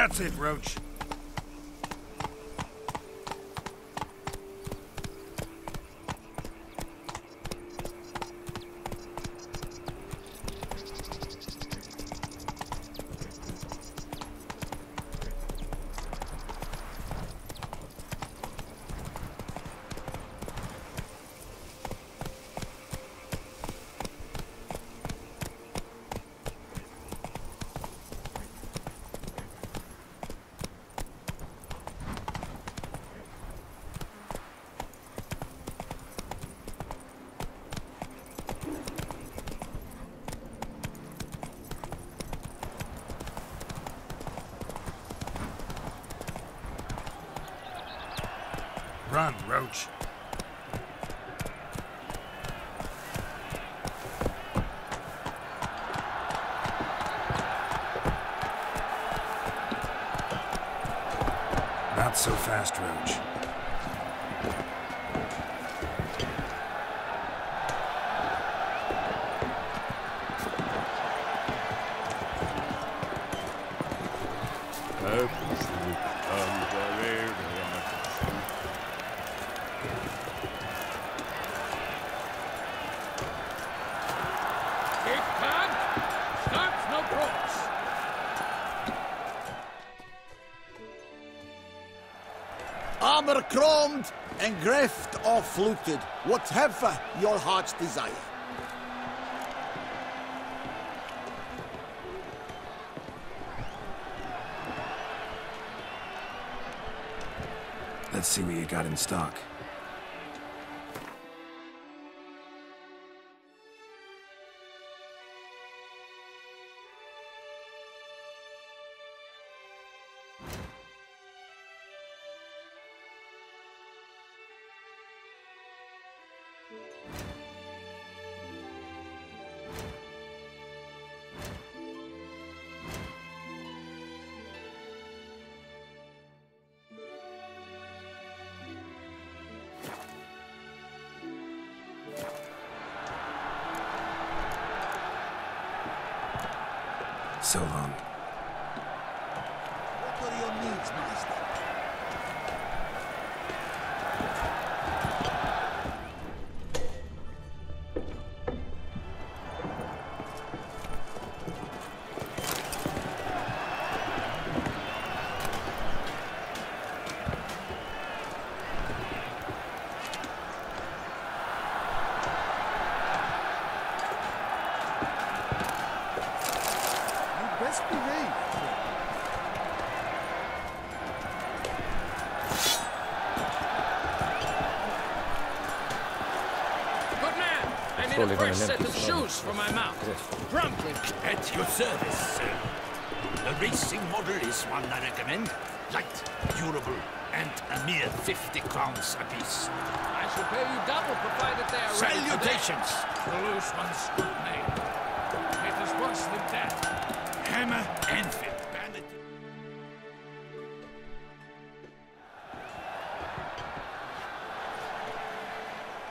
That's it, Roach. Run, Roach. Not so fast, Roach. Armor chromed and greft or fluted, whatever your heart's desire. Let's see what you got in stock. So long. What are your needs, Master? Best behave. Good man! I need a fresh set of shoes for my mount. Promptly. At your service, sir. The racing model is one I recommend. Light, durable, and a mere 50 crowns apiece. I shall pay you double provided they are ready for Salutations! the loose one's good name. It is worse than that. Hammer, Anfield, Bandit.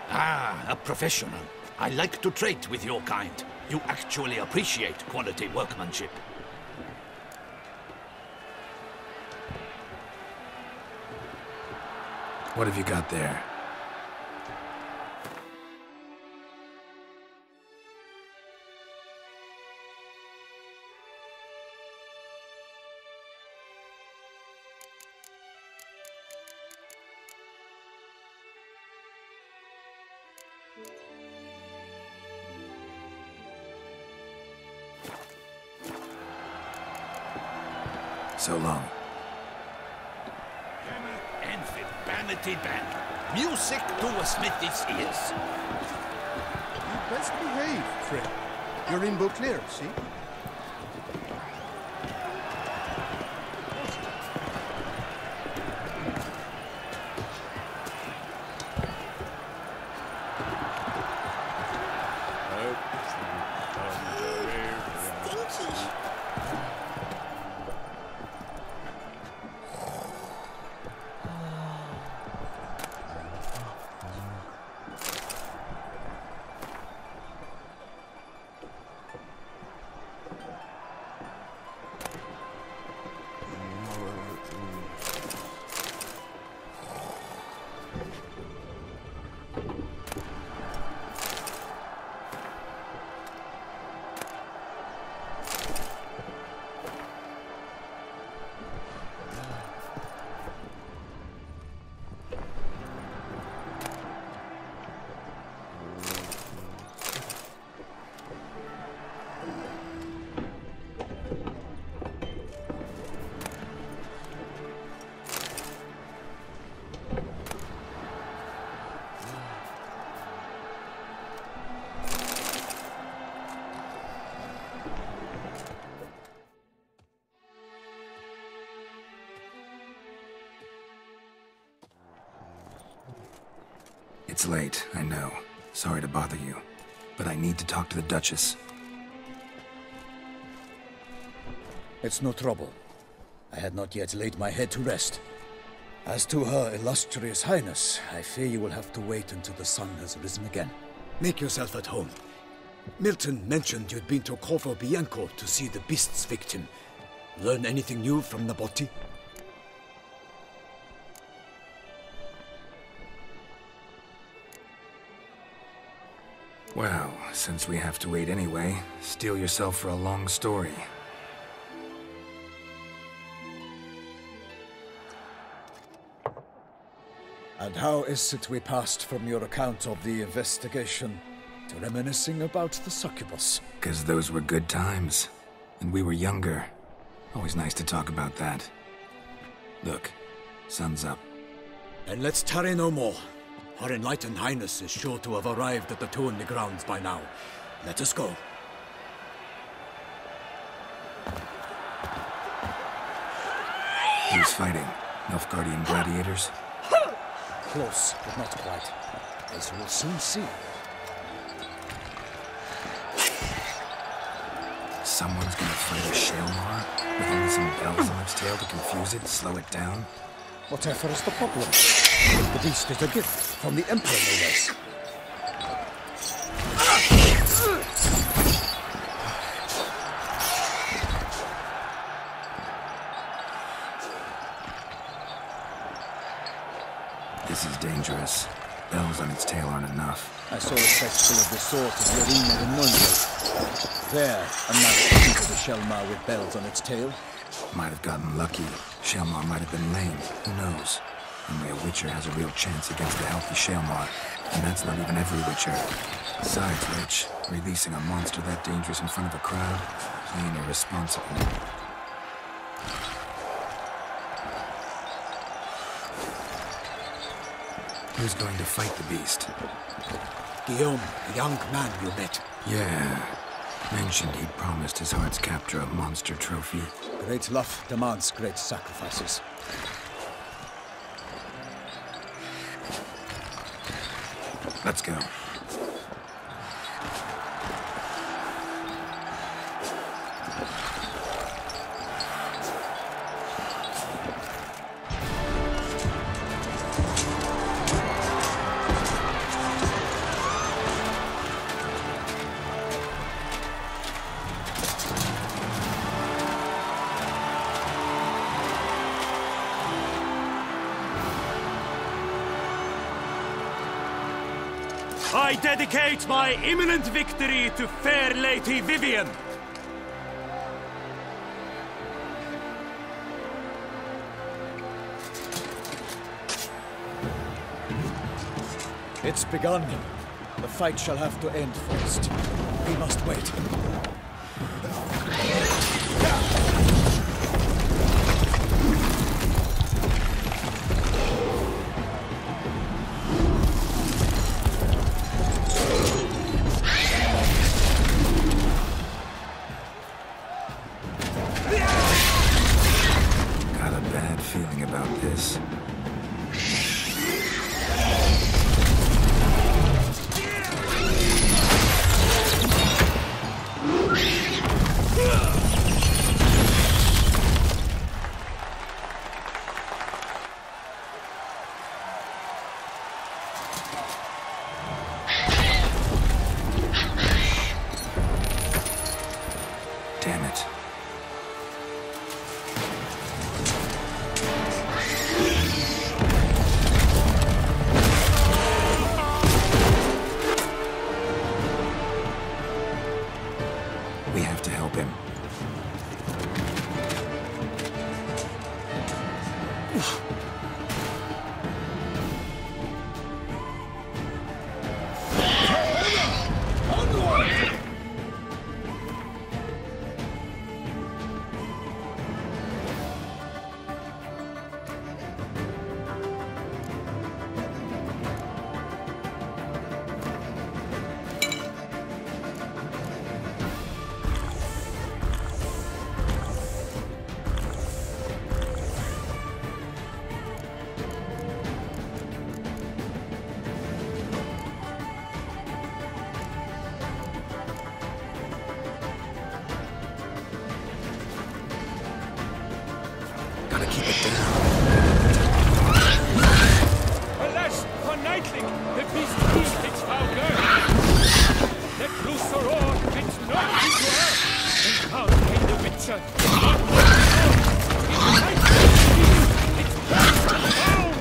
Ah, a professional. I like to trade with your kind. You actually appreciate quality workmanship. What have you got there? So long. Hammer, Anfield, Vanity Band. Music to a smithy's ears. You best behave, Fred. You're in Beauclair, see? It's late, I know. Sorry to bother you. But I need to talk to the Duchess. It's no trouble. I had not yet laid my head to rest. As to her illustrious highness, I fear you will have to wait until the sun has risen again. Make yourself at home. Milton mentioned you'd been to Corvo Bianco to see the beast's victim. Learn anything new from Nabotti? Well, since we have to wait anyway, steel yourself for a long story. And how is it we passed from your account of the investigation to reminiscing about the succubus? 'Cause those were good times. And we were younger. Always nice to talk about that. Look, sun's up. And let's tarry no more. Her Enlightened Highness is sure to have arrived at the Tourney grounds by now. Let us go. Who's fighting? Nilfgaardian gladiators? Close, but not quite. As you will soon see. Someone's gonna fight a Shaelmaar with only some bells on its tail to confuse it, slow it down? Whatever is the problem? The beast is a gift from the Emperor, no less. This is dangerous. Bells on its tail aren't enough. I saw a spectacle of the sort of the arena in Nuremberg. There, a man into the Shaelmaar with bells on its tail. Might have gotten lucky. Shaelmaar might have been lame. Who knows? Only a Witcher has a real chance against a healthy Shaelmaar. And that's not even every Witcher. Besides which, releasing a monster that dangerous in front of a crowd, plain irresponsible. Who's going to fight the beast? Guillaume, the young man you met. Yeah. Mentioned he'd promised his heart's captor a monster trophy. Great love demands great sacrifices. Let's go. I dedicate my imminent victory to fair Lady Vivienne. It's begun. The fight shall have to end first. We must wait. Got a bad feeling about this. Damn it. We have to help him. Gotta keep it down. Alas, for Nightling, the beast eats its foul girl. Let loose the roar, it's not into her. And out came the Witcher. It's burst and bound.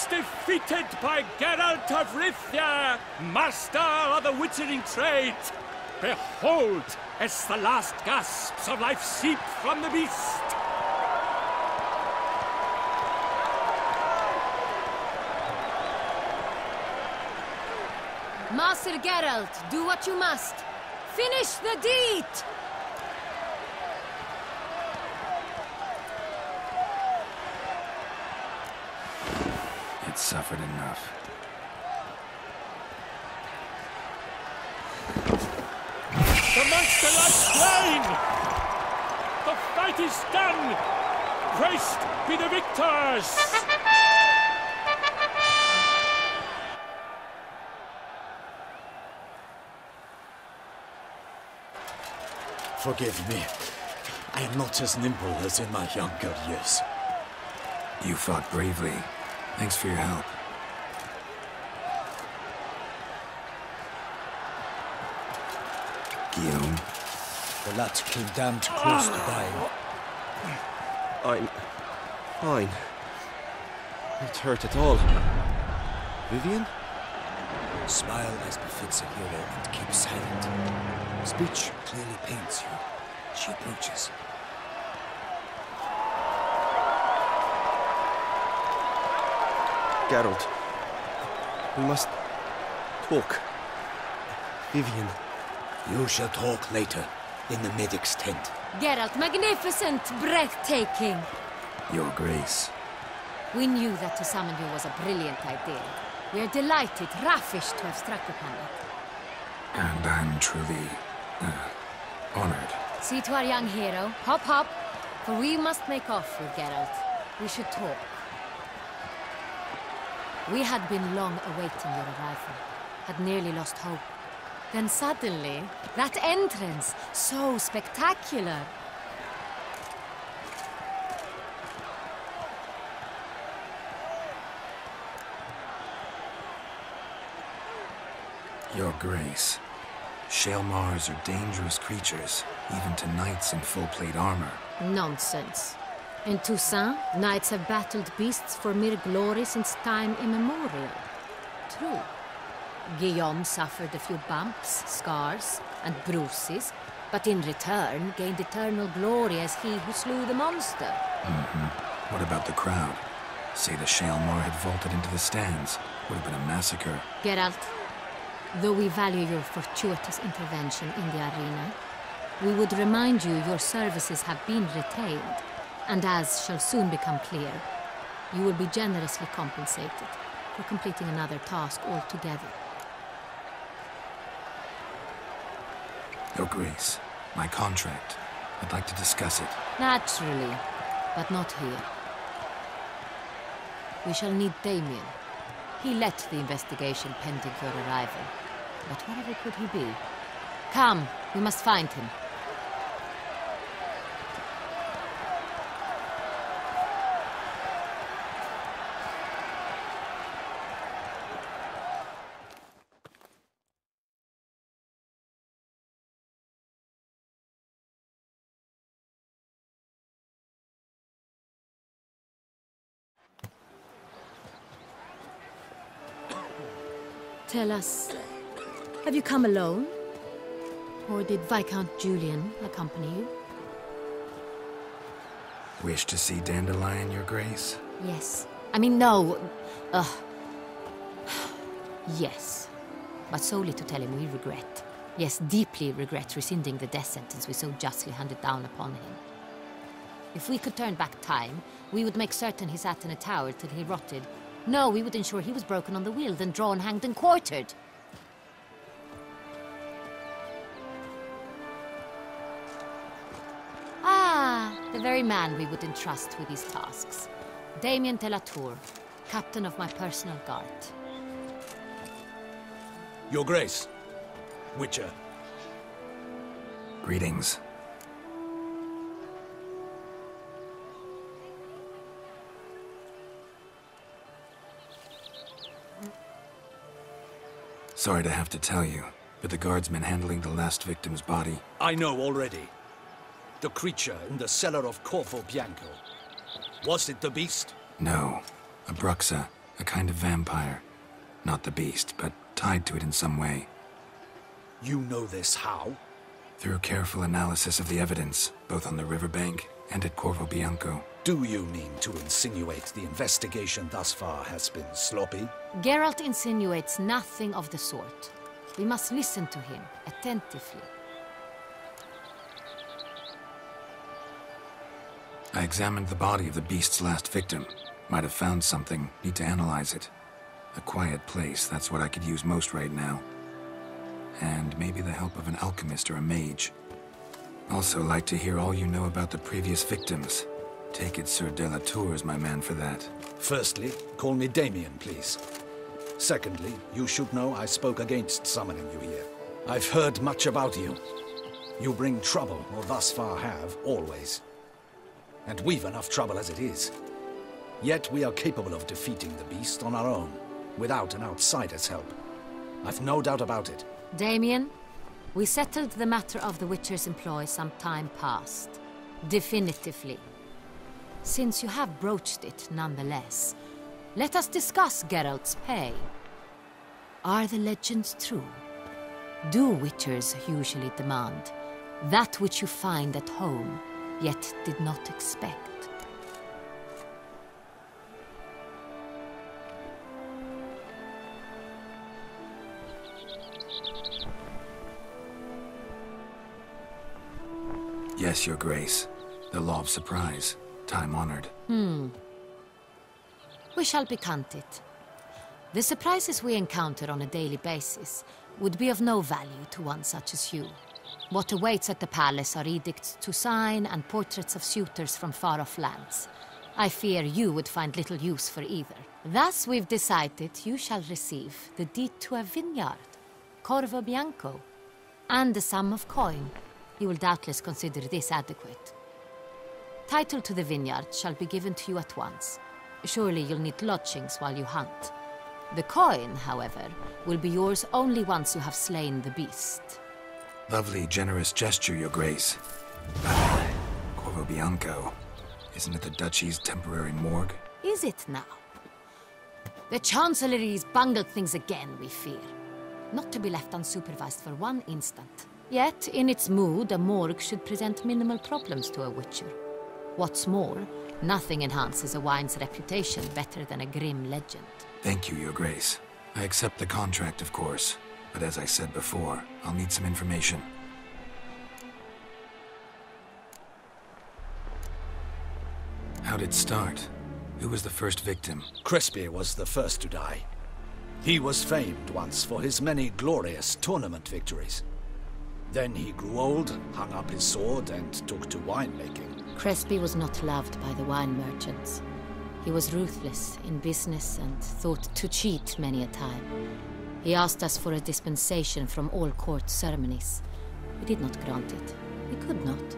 Defeated by Geralt of Rivia, master of the witchering trade. Behold, as the last gasps of life seep from the beast. Master Geralt, do what you must. Finish the deed! It's suffered enough. The monster lies slain! The fight is done! Praised be the victors! Forgive me. I am not as nimble as in my younger years. You fought bravely. Thanks for your help. Guillaume. The lad came damned close to dying. I'm fine. Not hurt at all. Vivian? Smile as befits a hero and keep silent. Speech clearly paints you. She approaches. Geralt. We must talk. Vivian. You shall talk later, in the medic's tent. Geralt, magnificent, breathtaking. Your Grace. We knew that to summon you was a brilliant idea. We are delighted, ravished to have struck upon it. And I'm truly, honored. See to our young hero. Hop, hop. For we must make off with Geralt. We should talk. We had been long awaiting your arrival. Had nearly lost hope. Then suddenly, that entrance, so spectacular. Your Grace. Shaelmars are dangerous creatures, even to knights in full-plate armor. Nonsense. In Toussaint, knights have battled beasts for mere glory since time immemorial. True. Guillaume suffered a few bumps, scars, and bruises, but in return gained eternal glory as he who slew the monster. What about the crowd? Say the Shaelmar had vaulted into the stands. Would have been a massacre. Geralt, though we value your fortuitous intervention in the arena, we would remind you your services have been retained, and as shall soon become clear, you will be generously compensated for completing another task altogether. Your Grace, my contract. I'd like to discuss it. Naturally, but not here. We shall need Damien. He led the investigation pending your arrival. But wherever could he be? Come, we must find him. Tell us, have you come alone? Or did Viscount Julian accompany you? Wish to see Dandelion, Your Grace? Yes. I mean, no. Yes. But solely to tell him we regret. Yes, deeply regret rescinding the death sentence we so justly handed down upon him. If we could turn back time, we would make certain he sat in a tower till he rotted. No, we would ensure he was broken on the wheel, then drawn, hanged, and quartered. Ah, the very man we would entrust with these tasks. Damien de la Tour, captain of my personal guard. Your Grace. Witcher. Greetings. Sorry to have to tell you, but the guardsmen handling the last victim's body... I know already. The creature in the cellar of Corvo Bianco. Was it the beast? No. A Bruxa, a kind of vampire. Not the beast, but tied to it in some way. You know this how? Through careful analysis of the evidence, both on the riverbank and at Corvo Bianco. Do you mean to insinuate the investigation thus far has been sloppy? Geralt insinuates nothing of the sort. We must listen to him attentively. I examined the body of the beast's last victim. Might have found something. Need to analyze it. A quiet place, that's what I could use most right now. And maybe the help of an alchemist or a mage. Also like to hear all you know about the previous victims. Take it Sir de la Tour is my man for that. Firstly, call me Damien, please. Secondly, you should know I spoke against summoning you here. I've heard much about you. You bring trouble, or thus far have, always. And we've enough trouble as it is. Yet we are capable of defeating the beast on our own, without an outsider's help. I've no doubt about it. Damien, we settled the matter of the Witcher's employ some time past. Definitively. Since you have broached it nonetheless, let us discuss Geralt's pay. Are the legends true? Do Witchers usually demand that which you find at home, yet did not expect? Yes, Your Grace. The law of surprise. Time-honored. We shall becant it. The surprises we encounter on a daily basis would be of no value to one such as you. What awaits at the palace are edicts to sign and portraits of suitors from far-off lands. I fear you would find little use for either. Thus we've decided you shall receive the deed to a vineyard, Corvo Bianco, and a sum of coin. You will doubtless consider this adequate. Title to the vineyard shall be given to you at once. Surely you'll need lodgings while you hunt. The coin, however, will be yours only once you have slain the beast. Lovely, generous gesture, Your Grace. Corvo Bianco. Isn't it the Duchy's temporary morgue? Is it now? The Chancellery's bungled things again, we fear. Not to be left unsupervised for one instant. Yet, in its mood, a morgue should present minimal problems to a Witcher. What's more, nothing enhances a wine's reputation better than a grim legend. Thank you, Your Grace. I accept the contract, of course. But as I said before, I'll need some information. How'd it start? Who was the first victim? Crespi was the first to die. He was famed once for his many glorious tournament victories. Then he grew old, hung up his sword, and took to winemaking. Crespi was not loved by the wine merchants. He was ruthless in business and thought to cheat many a time. He asked us for a dispensation from all court ceremonies. We did not grant it. We could not.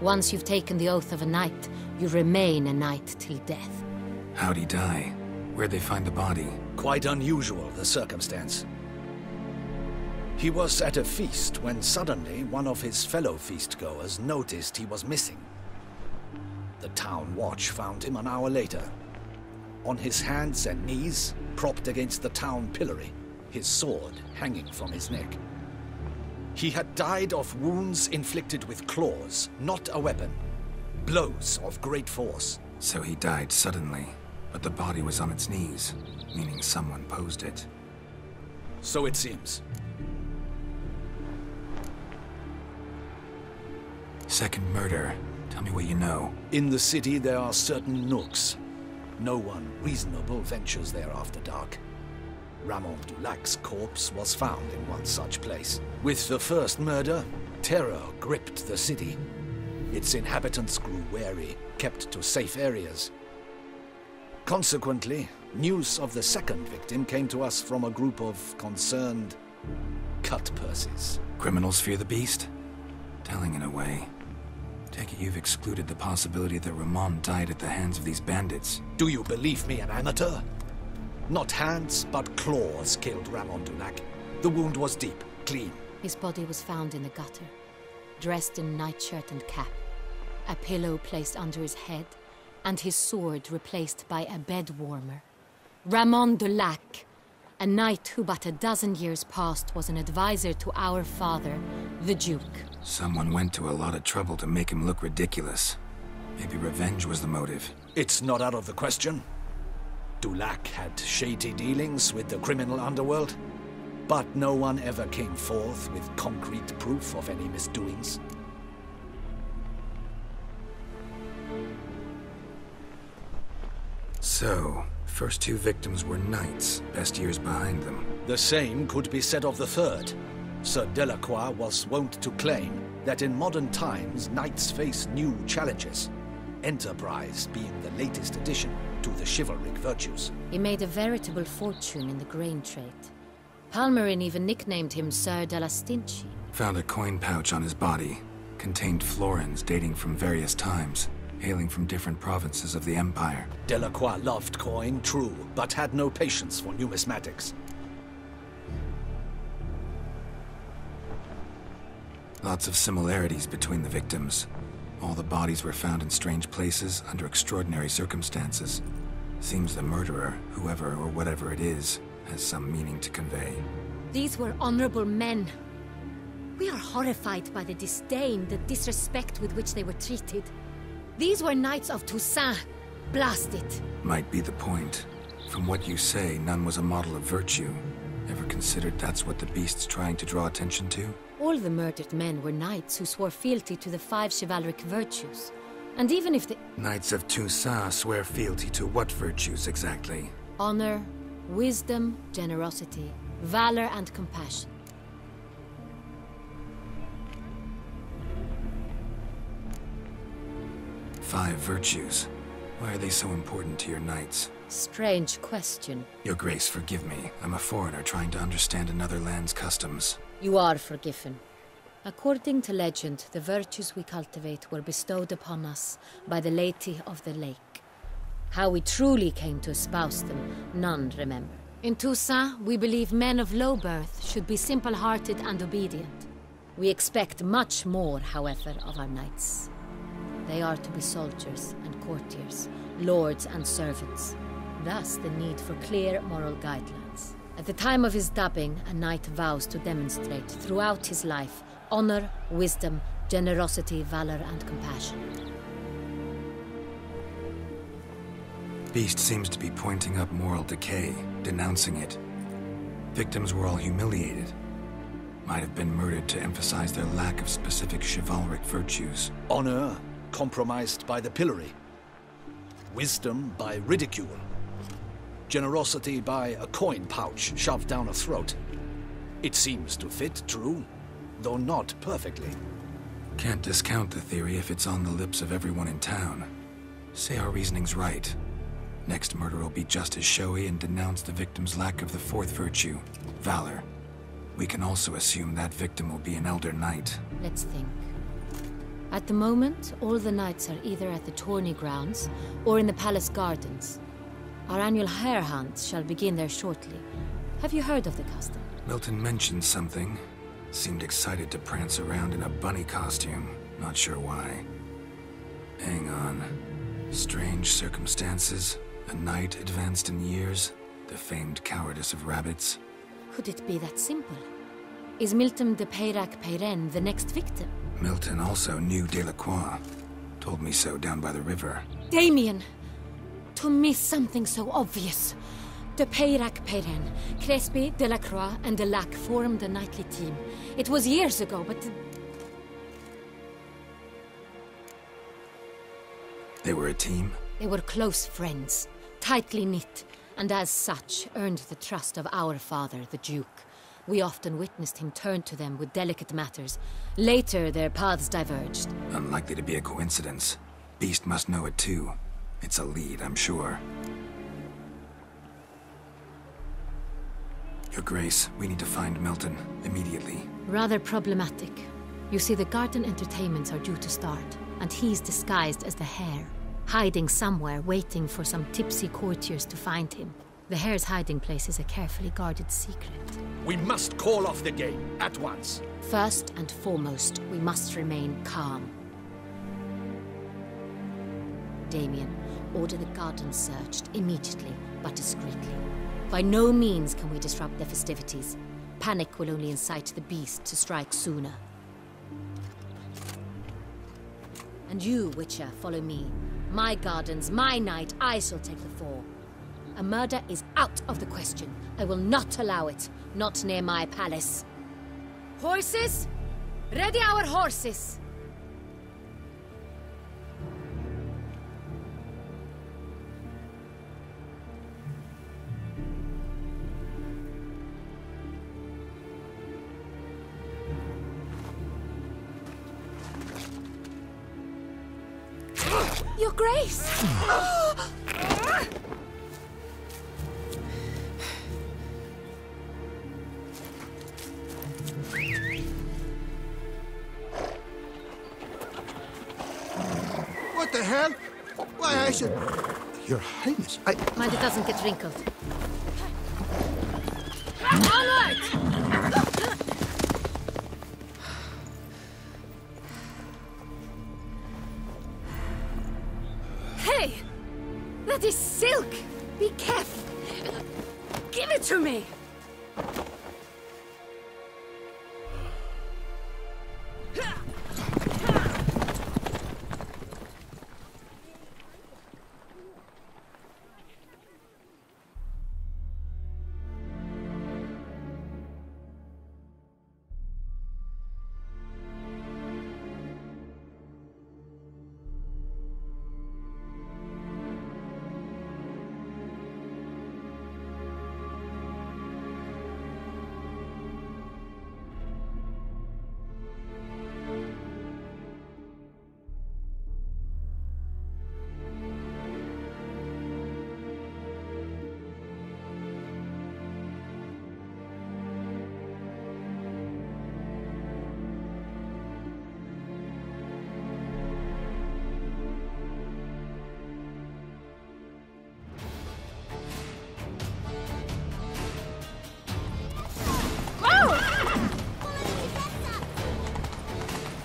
Once you've taken the oath of a knight, you remain a knight till death. How'd he die? Where'd they find the body? Quite unusual, the circumstance. He was at a feast when suddenly one of his fellow feastgoers noticed he was missing. The town watch found him an hour later. On his hands and knees, propped against the town pillory, his sword hanging from his neck. He had died of wounds inflicted with claws, not a weapon. Blows of great force. So he died suddenly, but the body was on its knees, meaning someone posed it. So it seems. Second murder. Tell me what you know. In the city there are certain nooks. No one reasonable ventures there after dark. Ramon Dulac's corpse was found in one such place. With the first murder, terror gripped the city. Its inhabitants grew wary, kept to safe areas. Consequently, news of the second victim came to us from a group of concerned cut-purses. Criminals fear the beast? Telling in a way. Take it you've excluded the possibility that Ramon died at the hands of these bandits. Do you believe me, an amateur? Not hands, but claws killed Ramon Dulac. The wound was deep, clean. His body was found in the gutter, dressed in nightshirt and cap, a pillow placed under his head, and his sword replaced by a bed warmer. Ramon Dulac, a knight who but a dozen years past was an advisor to our father, the Duke. Someone went to a lot of trouble to make him look ridiculous. Maybe revenge was the motive. It's not out of the question. Dulac had shady dealings with the criminal underworld, but no one ever came forth with concrete proof of any misdoings. So, first two victims were knights, best years behind them. The same could be said of the third. Sir Delacroix was wont to claim that in modern times knights face new challenges, enterprise being the latest addition to the chivalric virtues. He made a veritable fortune in the grain trade. Palmerin even nicknamed him Sir de la Stinchi. Found a coin pouch on his body. Contained florins dating from various times, hailing from different provinces of the Empire. Delacroix loved coin, true, but had no patience for numismatics. Lots of similarities between the victims. All the bodies were found in strange places under extraordinary circumstances. Seems the murderer, whoever or whatever it is, has some meaning to convey. These were honorable men. We are horrified by the disdain, the disrespect with which they were treated. These were Knights of Toussaint. Blast it. Might be the point. From what you say, none was a model of virtue. Ever considered that's what the beast's trying to draw attention to? All the murdered men were knights who swore fealty to the 5 chivalric virtues. And even if the... Knights of Toussaint swear fealty to what virtues exactly? Honor, wisdom, generosity, valor and compassion. Five virtues. Why are they so important to your knights? Strange question. Your Grace, forgive me. I'm a foreigner trying to understand another land's customs. You are forgiven. According to legend, the virtues we cultivate were bestowed upon us by the Lady of the Lake. How we truly came to espouse them, none remember. In Toussaint, we believe men of low birth should be simple-hearted and obedient. We expect much more, however, of our knights. They are to be soldiers and courtiers, lords and servants. Thus, the need for clear moral guidelines. At the time of his dubbing, a knight vows to demonstrate throughout his life honor, wisdom, generosity, valor, and compassion. Beast seems to be pointing up moral decay, denouncing it. Victims were all humiliated. Might have been murdered to emphasize their lack of specific chivalric virtues. Honor compromised by the pillory. Wisdom by ridicule. Generosity by a coin pouch shoved down a throat. It seems to fit, true, though not perfectly. Can't discount the theory if it's on the lips of everyone in town. Say our reasoning's right. Next murder will be just as showy and denounce the victim's lack of the fourth virtue, valor. We can also assume that victim will be an elder knight. Let's think. At the moment, all the knights are either at the tourney grounds or in the palace gardens. Our annual hare hunt shall begin there shortly. Have you heard of the custom? Milton mentioned something. Seemed excited to prance around in a bunny costume. Not sure why. Hang on. Strange circumstances. A knight advanced in years. The famed cowardice of rabbits. Could it be that simple? Is Milton de Peyrac-Peyren the next victim? Milton also knew Delacroix. Told me so down by the river. Damien! To miss something so obvious. De Peyrac-Peyren, Crespi, Delacroix, and Delac formed a knightly team. It was years ago, but... They were a team? They were close friends, tightly knit, and as such earned the trust of our father, the Duke. We often witnessed him turn to them with delicate matters. Later, their paths diverged. Unlikely to be a coincidence. Beast must know it too. It's a lead, I'm sure. Your Grace, we need to find Milton, immediately. Rather problematic. You see, the garden entertainments are due to start, and he's disguised as the hare, hiding somewhere, waiting for some tipsy courtiers to find him. The hare's hiding place is a carefully guarded secret. We must call off the game, at once. First and foremost, we must remain calm. Damien, order the garden searched immediately, but discreetly. By no means can we disrupt the festivities. Panic will only incite the beast to strike sooner. And you, Witcher, follow me. My gardens, my night, I shall take the fall. A murder is out of the question. I will not allow it. Not near my palace. Horses? Ready our horses! Your Grace! What the hell? Why, I should... Your Highness, Mind it doesn't get wrinkled. Onward! Hey! That is silk! Be careful! Give it to me!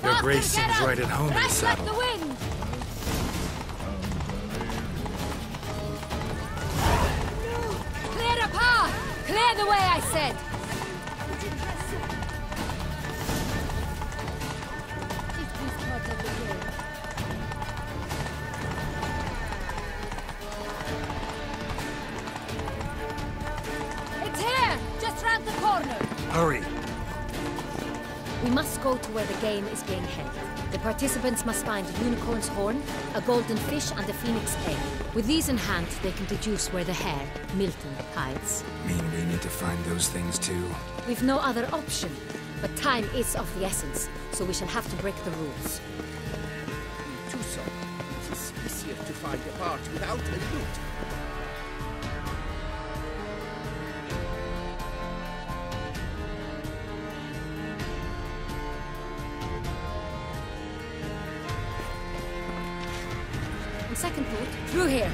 Your Grace seems right at home in the saddle. Like the wind! Clear a path! Clear the way, I said! It's here! Just round the corner! Hurry! We must go to where the game is being held. The participants must find a unicorn's horn, a golden fish, and a phoenix egg. With these in hand, they can deduce where the hare, Milton, hides. Mean we need to find those things too? We've no other option. But time is of the essence, so we shall have to break the rules. To so, it is easier to find a part without a loot. On second thought, through here.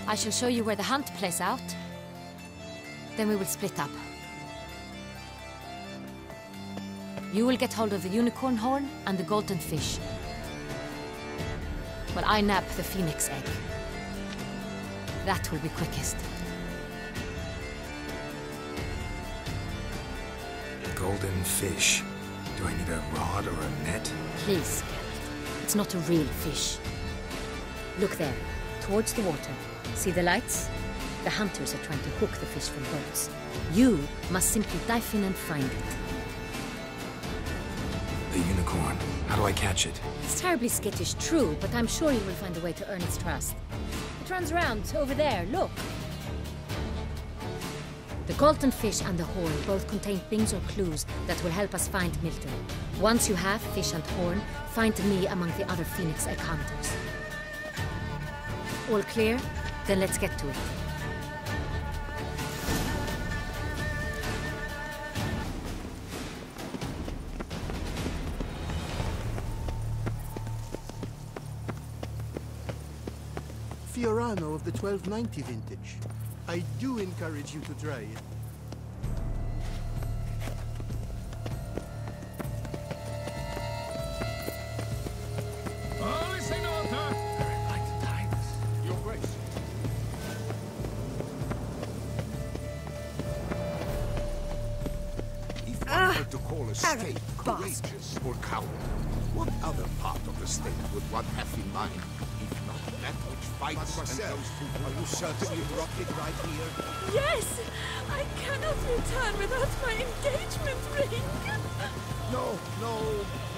I shall show you where the hunt plays out. Then we will split up. You will get hold of the unicorn horn and the golden fish, while I nab the phoenix egg. That will be quickest. Golden fish. Do I need a rod or a net? Please, it's not a real fish. Look there, towards the water. See the lights? The hunters are trying to hook the fish from boats. You must simply dive in and find it. The unicorn. How do I catch it? It's terribly skittish, true, but I'm sure you will find a way to earn its trust. It runs around over there, look. The golden fish and the horn both contain things or clues that will help us find Milton. Once you have fish and horn, find me among the other phoenix egg hunters. All clear? Then let's get to it. Fiorano of the 1290 vintage. I do encourage you to try it. Holy Senator! Your Grace. If one were to call a state courageous or coward, what other part of the state would one have in mind? If not that which fights and knows to war? Are you certain you dropped it right here? Yes! I cannot return without my engagement ring! No,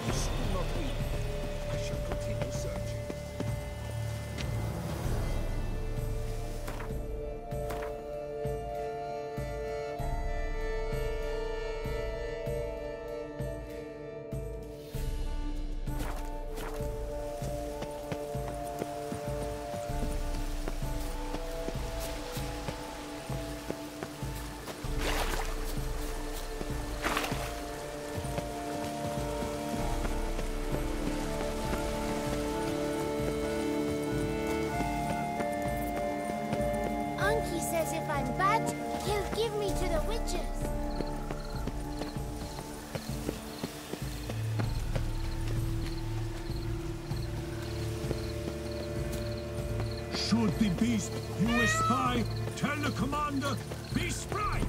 please do not weep. I shall continue searching. I'm bad, he'll give me to the witches. Should the beast you espy, tell the commander, be spry!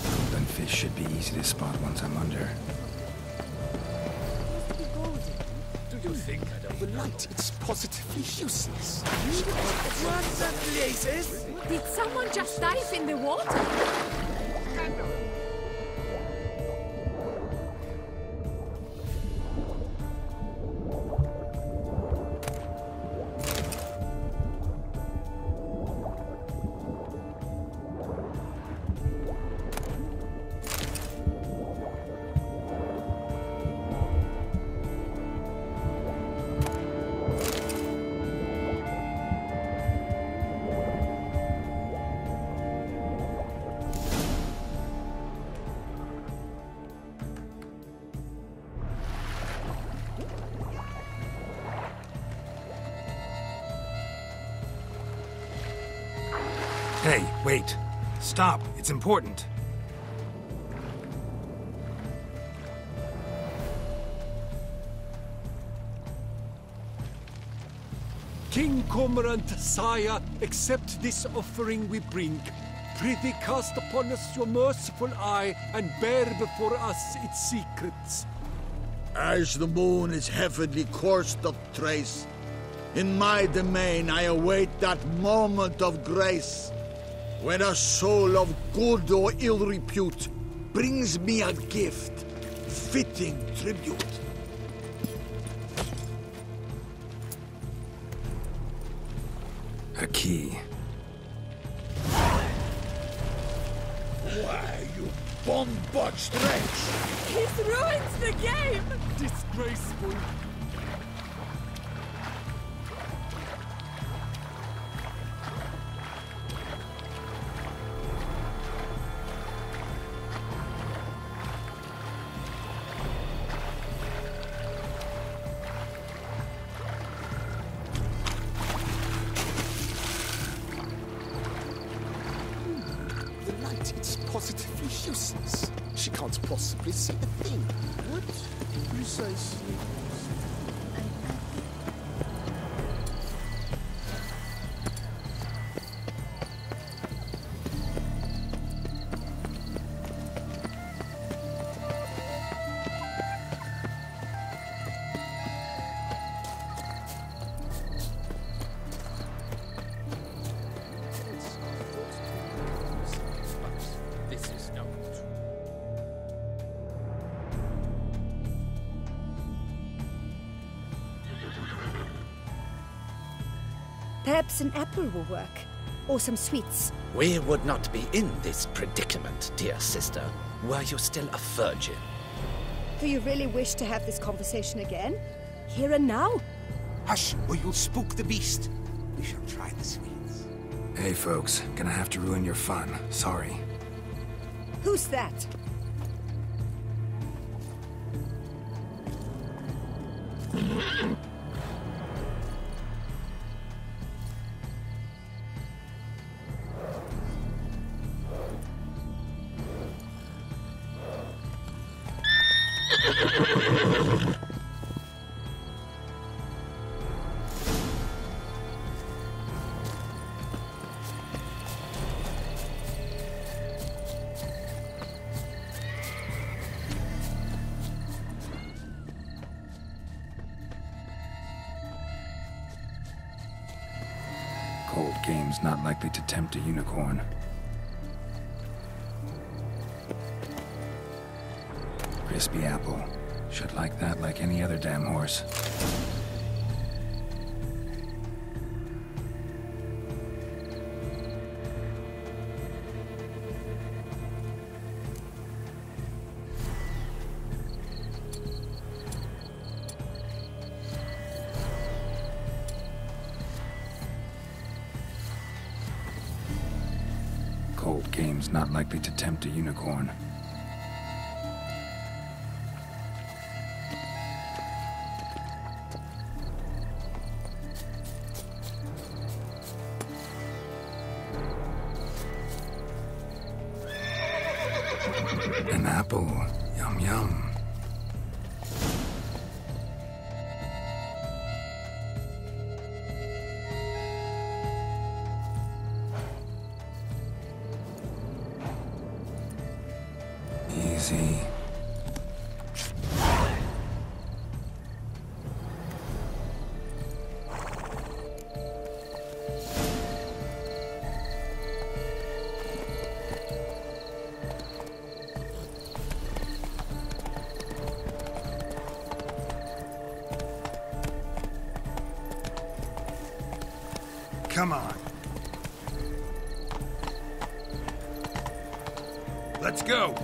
Golden fish should be easy to spot once I'm under. Do you think I don't The light, it's positively useless. What the blazes? Did someone just dive in the water? Hey, wait. Stop. It's important. King Cormorant, sire, accept this offering we bring. Prithee cast upon us your merciful eye, and bear before us its secrets. As the moon is heavenly course doth trace, in my domain I await that moment of grace, when a soul of good or ill repute brings me a gift, fitting tribute. A key. Why, you bomb-botched wretch! He's ruined the game! Disgraceful. It's positively useless. She can't possibly see a thing. What precisely? Perhaps an apple will work. Or some sweets. We would not be in this predicament, dear sister, were you still a virgin. Do you really wish to have this conversation again? Here and now? Hush, or you'll spook the beast. We shall try the sweets. Hey, folks. Gonna have to ruin your fun. Sorry. Who's that? Cold game's not likely to tempt a unicorn. Crispy apple. Should like that like any other damn horse. Seems not likely to tempt a unicorn. An apple. Yum yum. Easy. Come on. Let's go.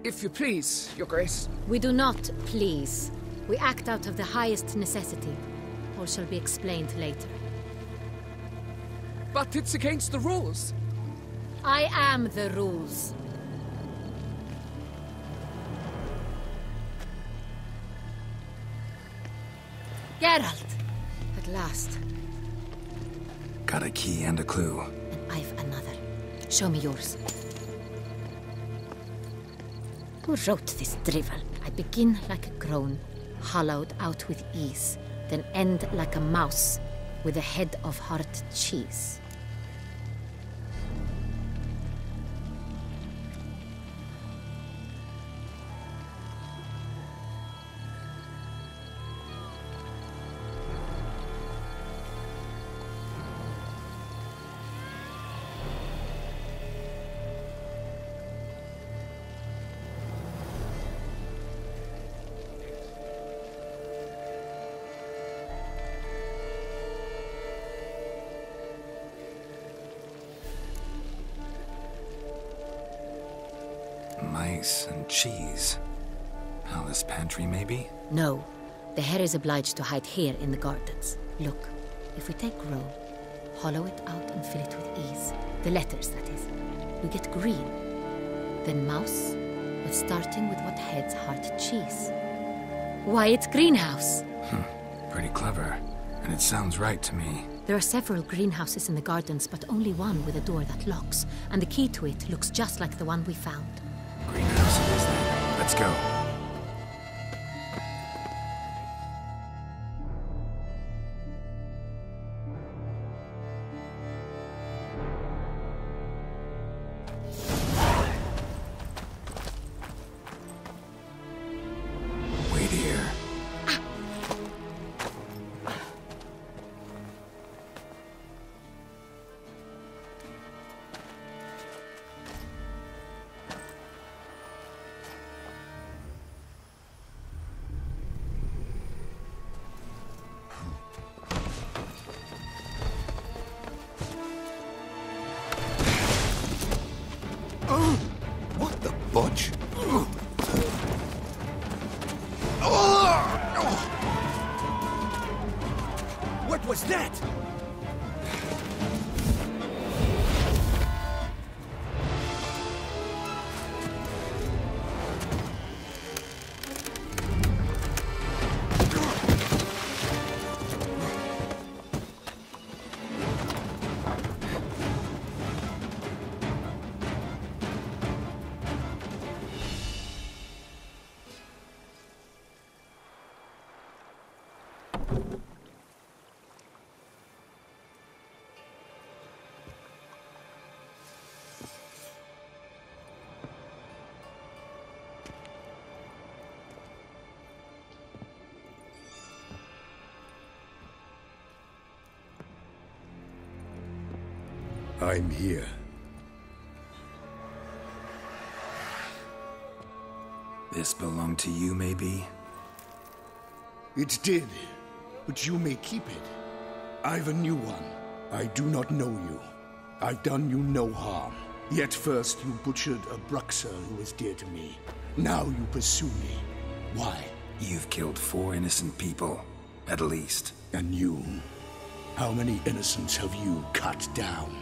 If you please, Your Grace. We do not please. We act out of the highest necessity. All shall be explained later. But it's against the rules. I am the rules. Geralt! At last. Got a key and a clue. And I've another. Show me yours. Who wrote this drivel? I begin like a groan, hollowed out with ease, then end like a mouse, with a head of hard cheese. Mice and cheese. Palace pantry, maybe? No. The hare is obliged to hide here in the gardens. Look, if we take roe, hollow it out and fill it with ease. The letters, that is. We get green. Then mouse, but starting with what heads heart cheese. Why, it's greenhouse! Pretty clever. And it sounds right to me. There are several greenhouses in the gardens, but only one with a door that locks. And the key to it looks just like the one we found. Greenhouse it is then. Let's go. Wait here. What the butch? What was that? I'm here. This belonged to you, maybe? It did, but you may keep it. I've a new one. I do not know you. I've done you no harm. Yet first you butchered a Bruxer who was dear to me. Now you pursue me. Why? You've killed 4 innocent people, at least. And you? How many innocents have you cut down?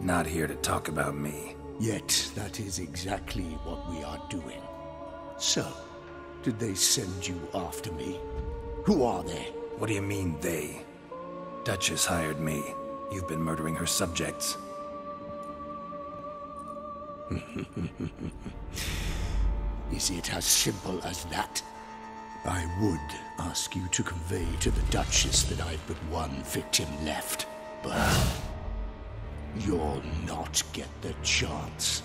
Not here to talk about me. Yet that is exactly what we are doing. So, did they send you after me? Who are they? What do you mean, they? Duchess hired me. You've been murdering her subjects. Is it as simple as that? I would ask you to convey to the Duchess that I've but one victim left, but you'll not get the chance.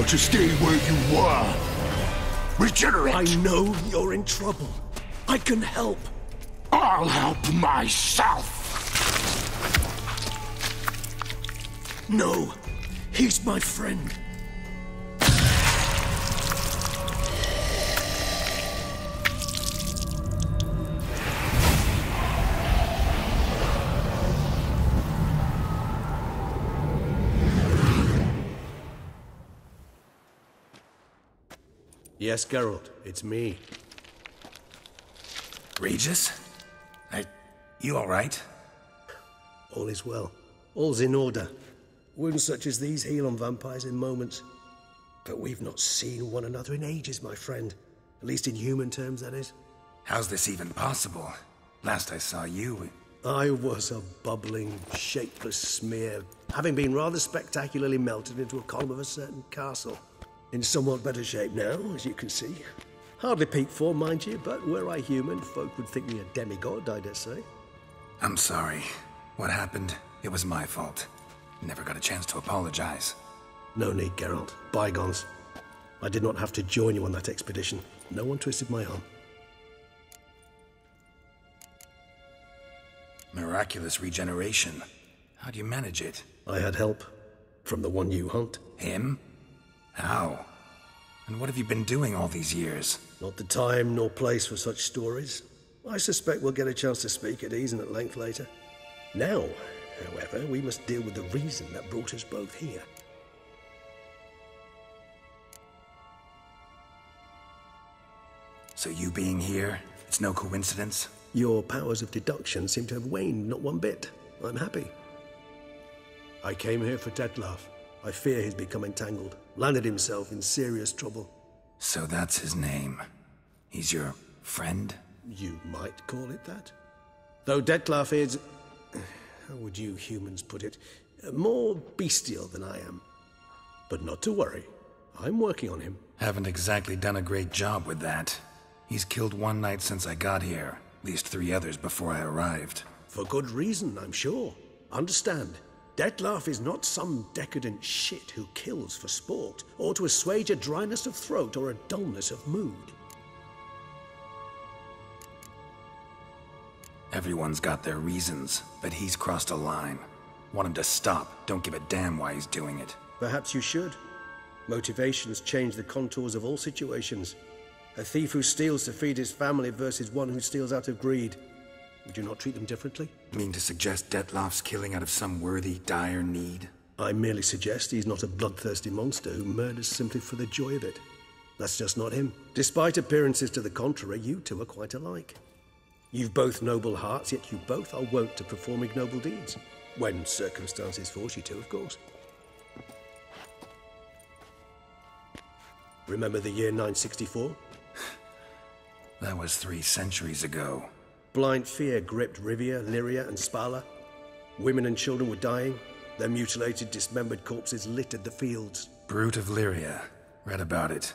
To stay where you were. Regenerate! I know you're in trouble. I can help. I'll help myself. No, he's my friend. Yes, Geralt, it's me. Regis? You all right? All is well. All's in order. Wounds such as these heal on vampires in moments. But we've not seen one another in ages, my friend. At least in human terms, that is. How's this even possible? Last I saw you... I was a bubbling, shapeless smear, having been rather spectacularly melted into a column of a certain castle. In somewhat better shape now, as you can see. Hardly peak form, mind you, but were I human, folk would think me a demigod, I dare say. I'm sorry. What happened? It was my fault. Never got a chance to apologize. No need, Geralt. Bygones. I did not have to join you on that expedition. No one twisted my arm. Miraculous regeneration. How do you manage it? I had help. From the one you hunt. Him? How? And what have you been doing all these years? Not the time nor place for such stories. I suspect we'll get a chance to speak at ease and at length later. Now, however, we must deal with the reason that brought us both here. So you being here, it's no coincidence? Your powers of deduction seem to have waned not one bit. I'm happy. I came here for Dettlaff. I fear he's become entangled, landed himself in serious trouble. So that's his name. He's your friend? You might call it that. Though Dettlaff is, how would you humans put it, more bestial than I am. But not to worry. I'm working on him. Haven't exactly done a great job with that. He's killed one knight since I got here. At least 3 others before I arrived. For good reason, I'm sure. Understand, Dettlaff is not some decadent shit who kills for sport, or to assuage a dryness of throat or a dullness of mood. Everyone's got their reasons, but he's crossed a line. Want him to stop. Don't give a damn why he's doing it. Perhaps you should. Motivations change the contours of all situations. A thief who steals to feed his family versus one who steals out of greed. Would you not treat them differently? Mean to suggest Dettlaff's killing out of some worthy, dire need? I merely suggest he's not a bloodthirsty monster who murders simply for the joy of it. That's just not him. Despite appearances to the contrary, you two are quite alike. You've both noble hearts, yet you both are wont to perform ignoble deeds. When circumstances force you to, of course. Remember the year 964? That was 3 centuries ago. Blind fear gripped Rivia, Lyria, and Spala. Women and children were dying. Their mutilated, dismembered corpses littered the fields. Brute of Lyria. Read about it.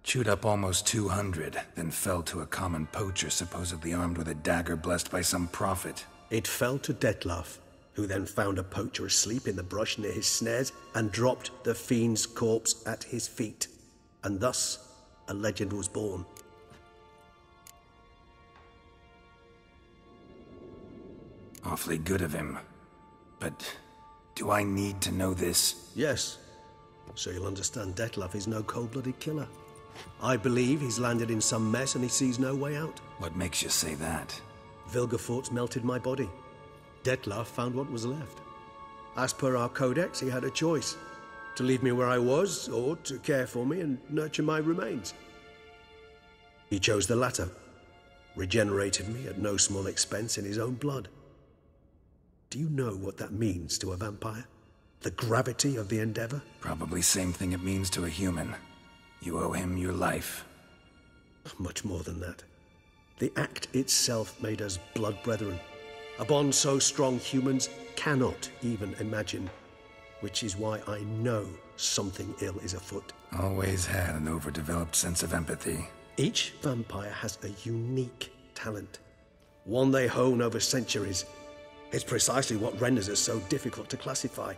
Chewed up almost 200, then fell to a common poacher supposedly armed with a dagger blessed by some prophet. It fell to Dettlaff, who then found a poacher asleep in the brush near his snares and dropped the fiend's corpse at his feet. And thus, a legend was born. Awfully good of him. But do I need to know this? Yes. So you'll understand Dettlaff is no cold-blooded killer. I believe he's landed in some mess and he sees no way out. What makes you say that? Vilgefortz melted my body. Dettlaff found what was left. As per our codex, he had a choice. To leave me where I was, or to care for me and nurture my remains. He chose the latter. Regenerated me at no small expense in his own blood. Do you know what that means to a vampire? The gravity of the endeavor? Probably same thing it means to a human. You owe him your life. Much more than that. The act itself made us blood brethren. A bond so strong humans cannot even imagine. Which is why I know something ill is afoot. Always had an overdeveloped sense of empathy. Each vampire has a unique talent. One they hone over centuries. It's precisely what renders us so difficult to classify.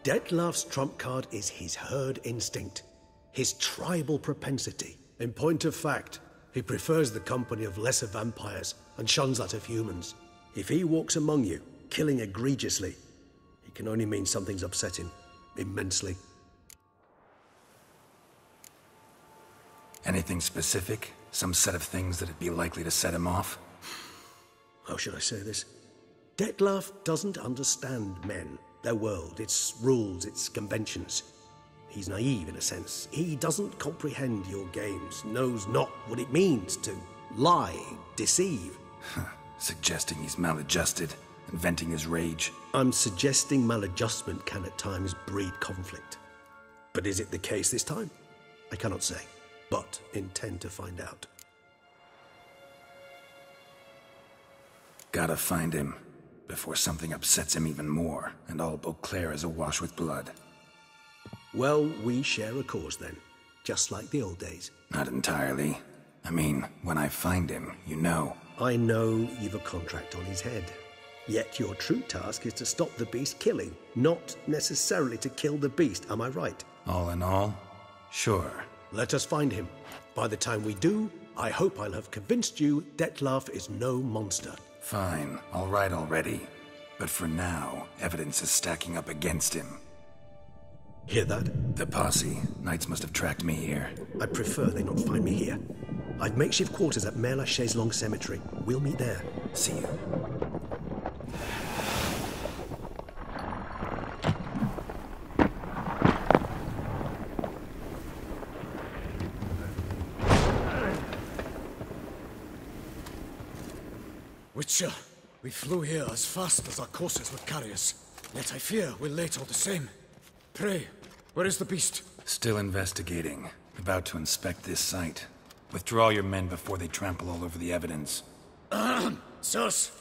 Dettlaff's trump card is his herd instinct. His tribal propensity. In point of fact, he prefers the company of lesser vampires and shuns that of humans. If he walks among you, killing egregiously, it can only mean something's upset him, immensely. Anything specific? Some set of things that'd be likely to set him off? How should I say this? Dettlaff doesn't understand men, their world, its rules, its conventions. He's naive in a sense. He doesn't comprehend your games, knows not what it means to lie, deceive. Suggesting he's maladjusted, and venting his rage. I'm suggesting maladjustment can at times breed conflict. But is it the case this time? I cannot say, but intend to find out. Gotta find him, before something upsets him even more, and all Beauclair is awash with blood. Well, we share a cause then, just like the old days. Not entirely. I mean, when I find him, you know. I know you've a contract on his head. Yet your true task is to stop the beast killing, not necessarily to kill the beast, am I right? All in all, sure. Let us find him. By the time we do, I hope I'll have convinced you Dettlaff is no monster. Fine, all right already. But for now, evidence is stacking up against him. Hear that? The posse. Knights must have tracked me here. I prefer they not find me here. I've makeshift quarters at Mère Lachaise Long Cemetery. We'll meet there. See you. Witcher, we flew here as fast as our courses would carry us. Yet I fear we're late all the same. Pray, where is the beast? Still investigating. About to inspect this site. Withdraw your men before they trample all over the evidence. Sirs,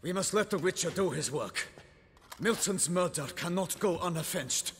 we must let the Witcher do his work. Milton's murder cannot go unavenged.